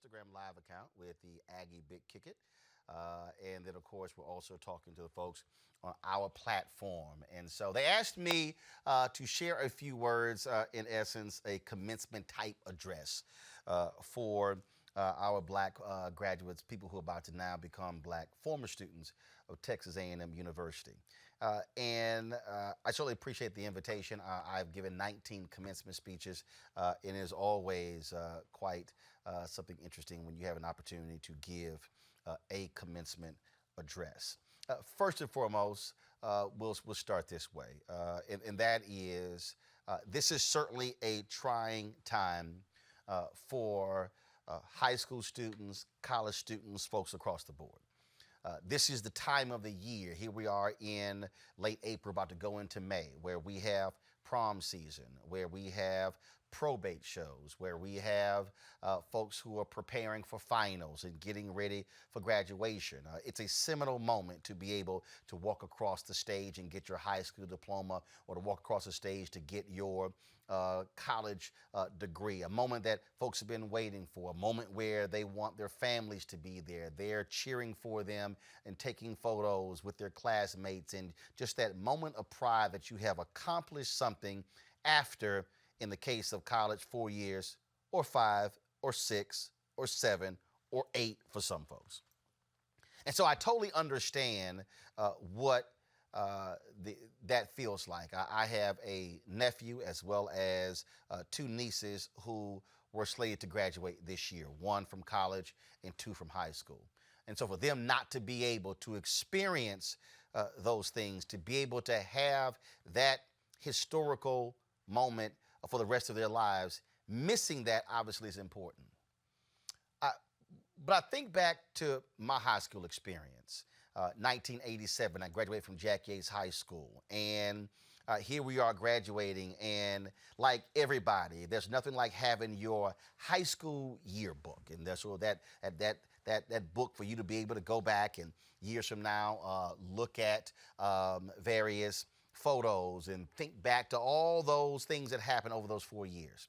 Instagram Live account with the Aggie Big Kick It. And then, of course, we're also talking to the folks on our platform. And so they asked me to share a few words, in essence, a commencement type address for our black graduates, people who are about to now become black former students of Texas A&M University. I certainly appreciate the invitation. I've given 19 commencement speeches, and it is always quite something interesting when you have an opportunity to give a commencement address. First and foremost, we'll start this way, and that is this is certainly a trying time for high school students, college students, folks across the board. This is the time of the year. Here we are in late April, about to go into May, where we have prom season, where we have probate shows, where we have folks who are preparing for finals and getting ready for graduation. It's a seminal moment to be able to walk across the stage and get your high school diploma, or to walk across the stage to get your college degree, a moment that folks have been waiting for, a moment where they want their families to be there. They're cheering for them and taking photos with their classmates, and just that moment of pride that you have accomplished something after, in the case of college, 4 years or 5 or 6 or 7 or 8 for some folks. And so I totally understand what that feels like. I have a nephew as well as 2 nieces who were slated to graduate this year, 1 from college and 2 from high school. And so for them not to be able to experience those things, to be able to have that historical moment for the rest of their lives, missing that obviously is important. But I think back to my high school experience. 1987, I graduated from Jack Yates High School, and here we are graduating, and like everybody, there's nothing like having your high school yearbook, and that's that book for you to be able to go back and years from now look at various photos and think back to all those things that happened over those 4 years.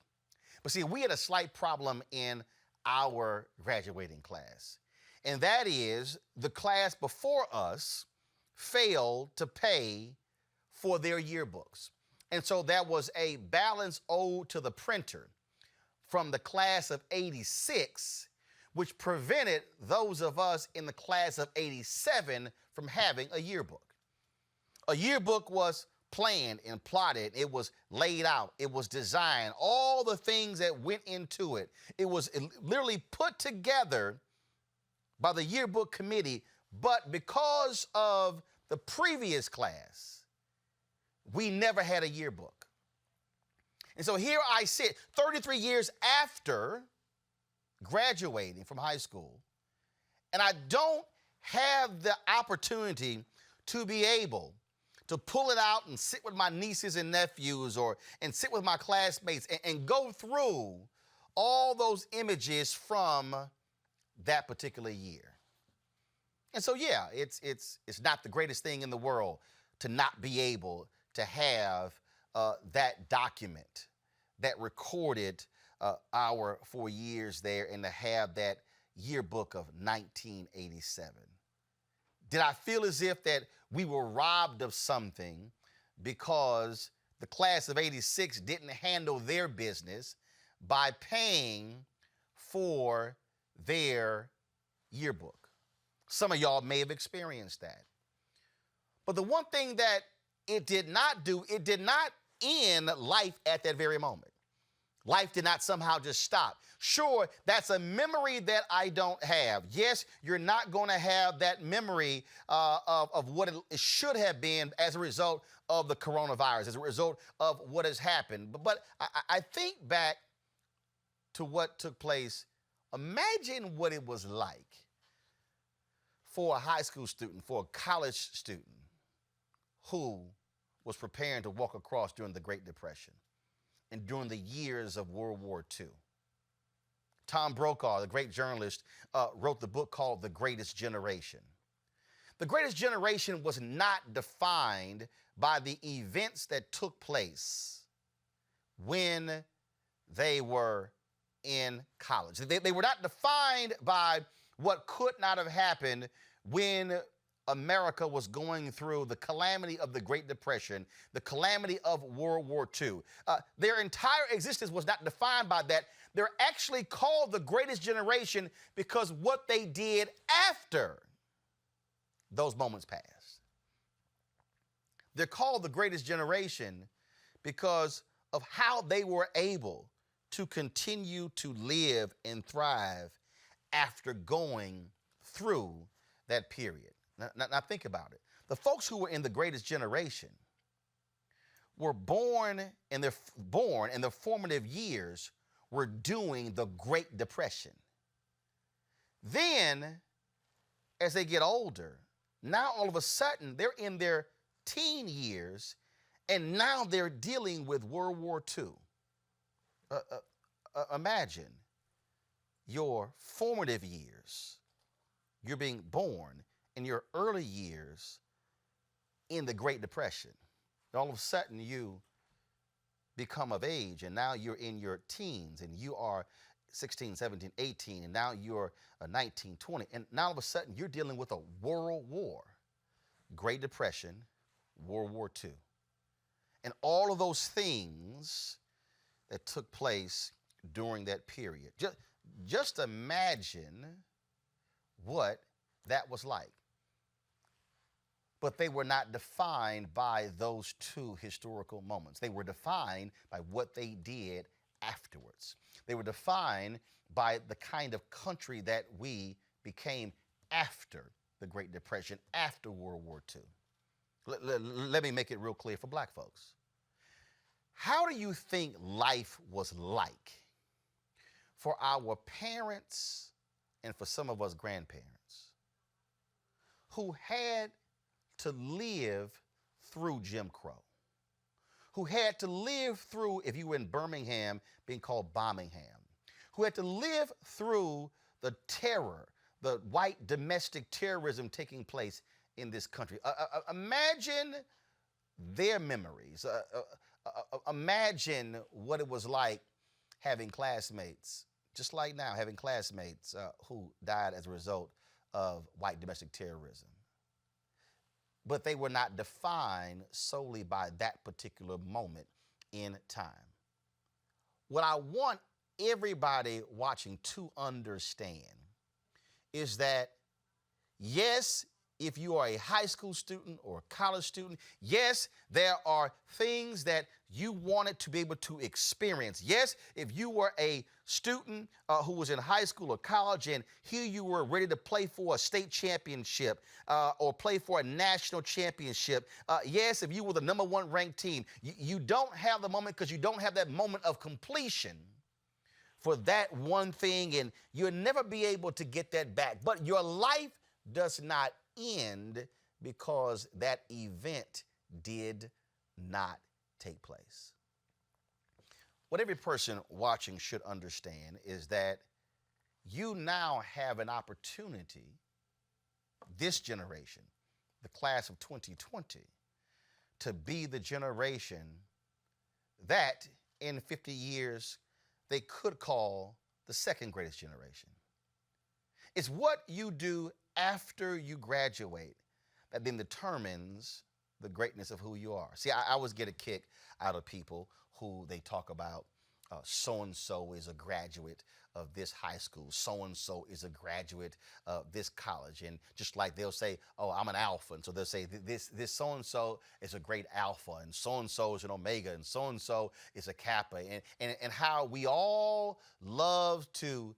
But see, we had a slight problem in our graduating class, and that is the class before us failed to pay for their yearbooks. And so there was a balance owed to the printer from the class of 86, which prevented those of us in the class of 87 from having a yearbook. A yearbook was planned and plotted. It was laid out. It was designed. All the things that went into it. It was literally put together by the yearbook committee. But because of the previous class, we never had a yearbook. And so here I sit 33 years after graduating from high school, and I don't have the opportunity to be able to pull it out and sit with my nieces and nephews, and sit with my classmates and go through all those images from that particular year. And so, yeah, it's not the greatest thing in the world to not be able to have that document that recorded our 4 years there, and to have that yearbook of 1987. Did I feel as if that we were robbed of something because the class of 86 didn't handle their business by paying for their yearbook? Some of y'all may have experienced that. But the one thing that it did not do, it did not end life at that very moment. Life did not somehow just stop. Sure, that's a memory that I don't have. Yes, you're not going to have that memory of what it should have been as a result of the coronavirus, as a result of what has happened. But I think back to what took place. Imagine what it was like for a high school student, for a college student who was preparing to walk across during the Great Depression and during the years of World War II. Tom Brokaw, the great journalist, wrote the book called The Greatest Generation. The Greatest Generation was not defined by the events that took place when they were in college. They were not defined by what could not have happened when America was going through the calamity of the Great Depression, the calamity of World War II. Their entire existence was not defined by that. They're actually called the greatest generation because what they did after those moments passed. They're called the greatest generation because of how they were able to continue to live and thrive after going through that period. Now think about it. The folks who were in the greatest generation were born in their formative years were doing the Great Depression. Then, as they get older, now all of a sudden they're in their teen years, and now they're dealing with World War II. Imagine your formative years. You're being born in your early years in the Great Depression. And all of a sudden you become of age, and now you're in your teens, and you are 16, 17, 18, and now you're 19, 20, and now all of a sudden you're dealing with a world war, Great Depression, World War II. And all of those things that took place during that period. Just imagine what that was like. But they were not defined by those two historical moments. They were defined by what they did afterwards. They were defined by the kind of country that we became after the Great Depression, after World War II. Let me make it real clear for black folks. How do you think life was like for our parents and for some of us grandparents who had to live through Jim Crow, who had to live through, if you were in Birmingham, being called Bombingham, who had to live through the terror, the white domestic terrorism taking place in this country? Imagine their memories. Imagine what it was like having classmates, just like now, having classmates who died as a result of white domestic terrorism. But they were not defined solely by that particular moment in time. What I want everybody watching to understand is that, yes, if you are a high school student or a college student, yes, there are things that you wanted to be able to experience. Yes, if you were a student who was in high school or college and here you were ready to play for a state championship or play for a national championship. Yes, if you were the #1 ranked team, you don't have the moment because you don't have that moment of completion for that one thing, and you'll never be able to get that back. But your life does not end because that event did not take place. What every person watching should understand is that you now have an opportunity, this generation, the class of 2020, to be the generation that in 50 years they could call the second greatest generation. It's what you do after you graduate that then determines the greatness of who you are. See, I always get a kick out of people who they talk about so-and-so is a graduate of this high school, so-and-so is a graduate of this college. And just like they'll say, oh, I'm an alpha. And so they'll say this so-and-so is a great alpha, and so-and-so is an omega, and so-and-so is a kappa. And how we all love to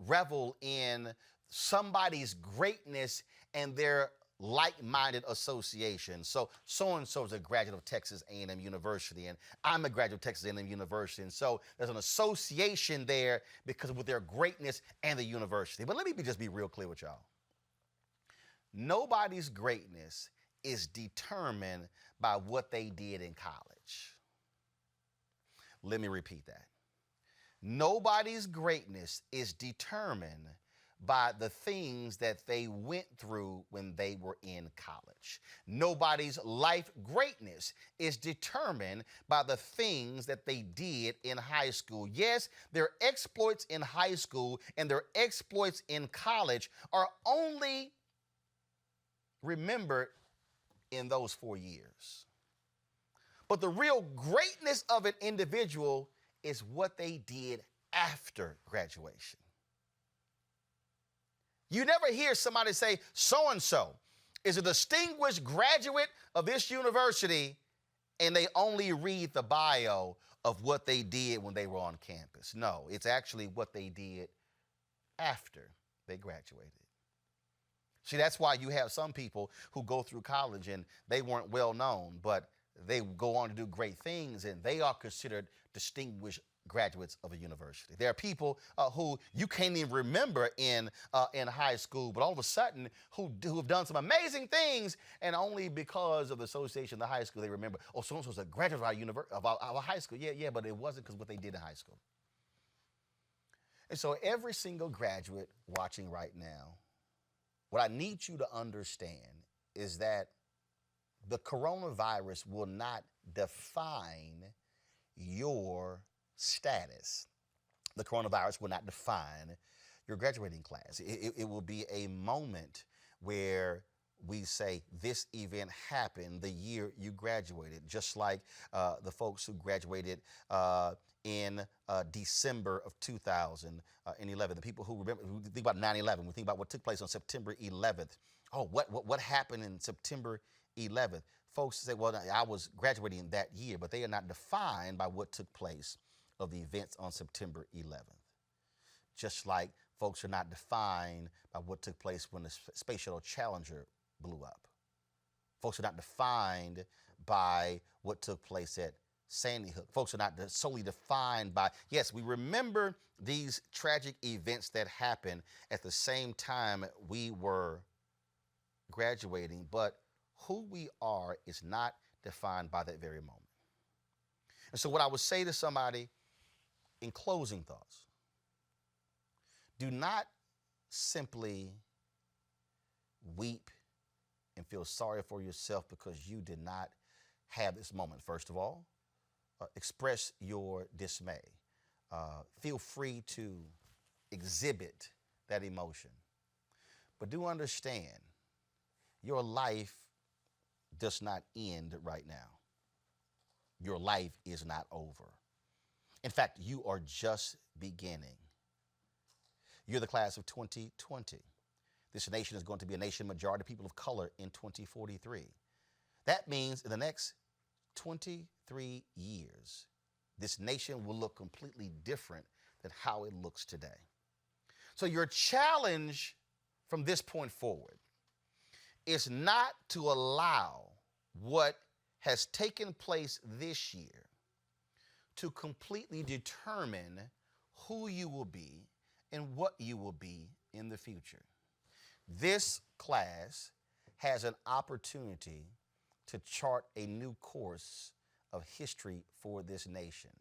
revel in somebody's greatness and their like-minded association. So-and-so is a graduate of Texas A&M University, and I'm a graduate of Texas A&M University. And so there's an association there because of their greatness and the university. But let me just be real clear with y'all. Nobody's greatness is determined by what they did in college. Let me repeat that. Nobody's greatness is determined by the things that they went through when they were in college. Nobody's life greatness is determined by the things that they did in high school. Yes, their exploits in high school and their exploits in college are only remembered in those 4 years. But the real greatness of an individual is what they did after graduation. You never hear somebody say, so-and-so is a distinguished graduate of this university, and they only read the bio of what they did when they were on campus. No, it's actually what they did after they graduated. See, that's why you have some people who go through college and they weren't well known, but they go on to do great things, and they are considered distinguished graduates of a university. There are people who you can't even remember in high school, but all of a sudden who have done some amazing things, and only because of the association of the high school they remember, oh, so-and-so was a graduate of our high school. Yeah, but it wasn't because what they did in high school. And so every single graduate watching right now, what I need you to understand is that the coronavirus will not define your status. The coronavirus will not define your graduating class. It will be a moment where we say this event happened the year you graduated, just like the folks who graduated in December of 2011. The people who remember, who think about 9/11, we think about what took place on September 11th. Oh, what happened in September 11th? Folks say, well, I was graduating that year, but they are not defined by what took place of the events on September 11th. Just like folks are not defined by what took place when the Space Shuttle Challenger blew up. Folks are not defined by what took place at Sandy Hook. Folks are not solely defined by, yes, we remember these tragic events that happened at the same time we were graduating, but who we are is not defined by that very moment. And so what I would say to somebody in closing thoughts, do not simply weep and feel sorry for yourself because you did not have this moment. First of all, express your dismay. Feel free to exhibit that emotion. But do understand, your life does not end right now. Your life is not over. In fact, you are just beginning. You're the class of 2020. This nation is going to be a nation majority of people of color in 2043. That means in the next 23 years, this nation will look completely different than how it looks today. So your challenge from this point forward is not to allow what has taken place this year to completely determine who you will be and what you will be in the future. This class has an opportunity to chart a new course of history for this nation.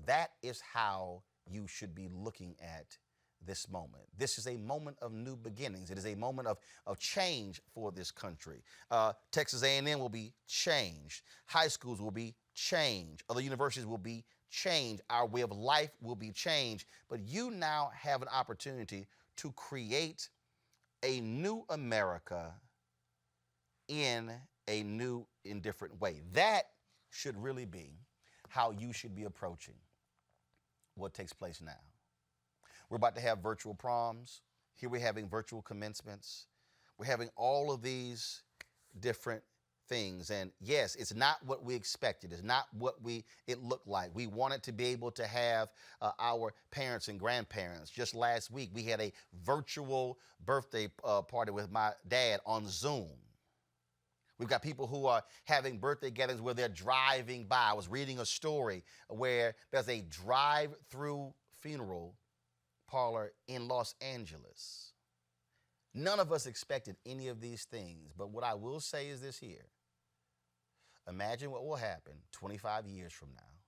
That is how you should be looking at this moment. This is a moment of new beginnings. It is a moment of change for this country. Texas A&M will be changed. High schools will be changed. Other universities will be changed. Our way of life will be changed. But you now have an opportunity to create a new America in a new and different way. That should really be how you should be approaching what takes place now. We're about to have virtual proms. Here we're having virtual commencements. We're having all of these different things. And yes, it's not what we expected. It's not what it looked like. We wanted to be able to have our parents and grandparents. Just last week, we had a virtual birthday party with my dad on Zoom. We've got people who are having birthday gatherings where they're driving by. I was reading a story where there's a drive-through funeral parlor in Los Angeles. None of us expected any of these things, but what I will say is this here. Imagine what will happen 25 years from now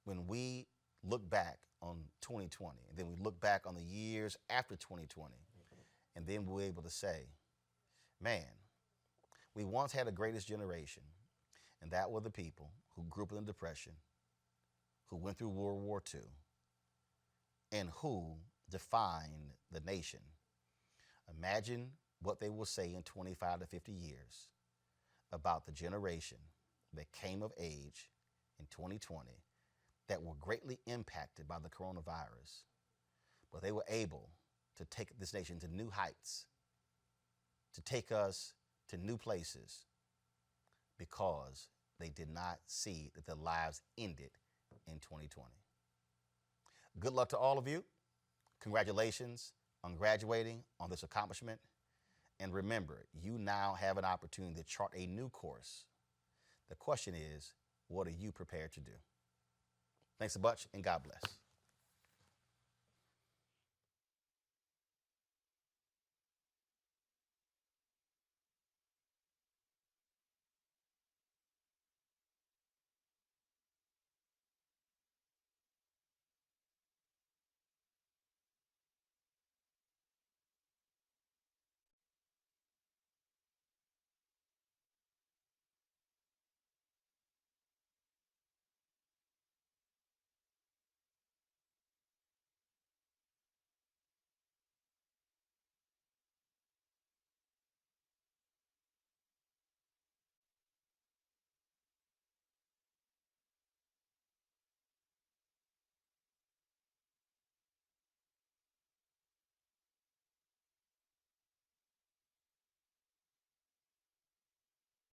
when we look back on 2020, and then we look back on the years after 2020, and then we're able to say, man, we once had a greatest generation, and that were the people who grew up in the Depression, who went through World War II, and who defined the nation. Imagine what they will say in 25 to 50 years about the generation that came of age in 2020 that were greatly impacted by the coronavirus, but they were able to take this nation to new heights, to take us to new places, because they did not see that their lives ended in 2020. Good luck to all of you. Congratulations on graduating, on this accomplishment. And remember, you now have an opportunity to chart a new course. The question is, what are you prepared to do? Thanks a bunch, and God bless.